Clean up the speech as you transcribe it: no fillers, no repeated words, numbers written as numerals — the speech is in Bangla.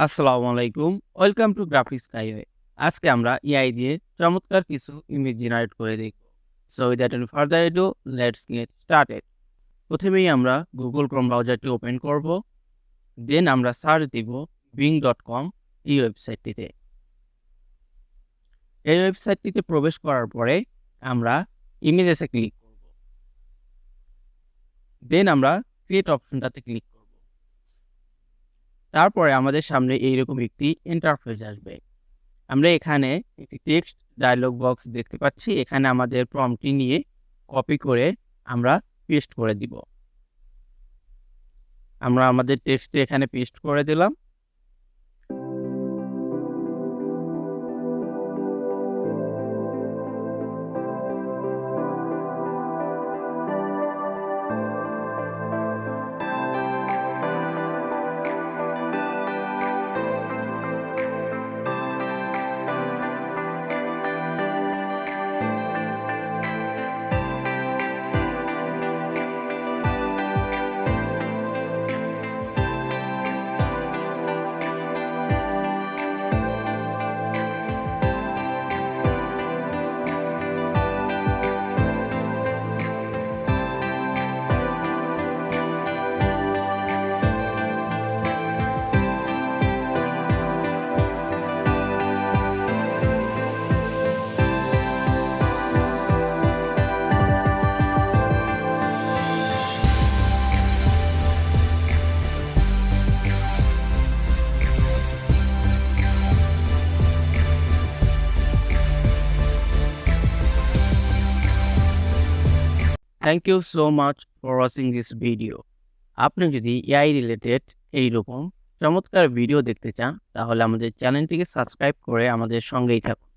আসসালামু আলাইকুম। Welcome to graphics skyway. আজকে আমরা এআই দিয়ে চমৎকার কিছু ইমেজ জেনারেট করে দেখব। So without any further ado, let's get started. প্রথমেই আমরা গুগল ক্রোম ব্রাউজারটি ওপেন করব। দেন আমরা সার্চ দিব bing.com এই ওয়েবসাইটটিতে। এই ওয়েবসাইটটিতে প্রবেশ করার পরে আমরা ইমেজেসে ক্লিক করব। দেন আমরা ক্রিয়েট অপশনটাতে ক্লিক করব। তারপরে আমাদের সামনে এইরকম একটি ইন্টারফেস আসবে। আমরা এখানে একটি টেক্সট ডায়লগ বক্স দেখতে পাচ্ছি। এখানে আমাদের প্রম্পটটি নিয়ে কপি করে আমরা পেস্ট করে দিব। আমরা আমাদের টেক্সটটি এখানে পেস্ট করে দিলাম। Thank you so much for watching this video. আপনি যদি এআই রিলেটেড এইরকম চমৎকার ভিডিও দেখতে চান তাহলে আমাদের চ্যানেলটিকে সাবস্ক্রাইব করে আমাদের সঙ্গেই থাকুন।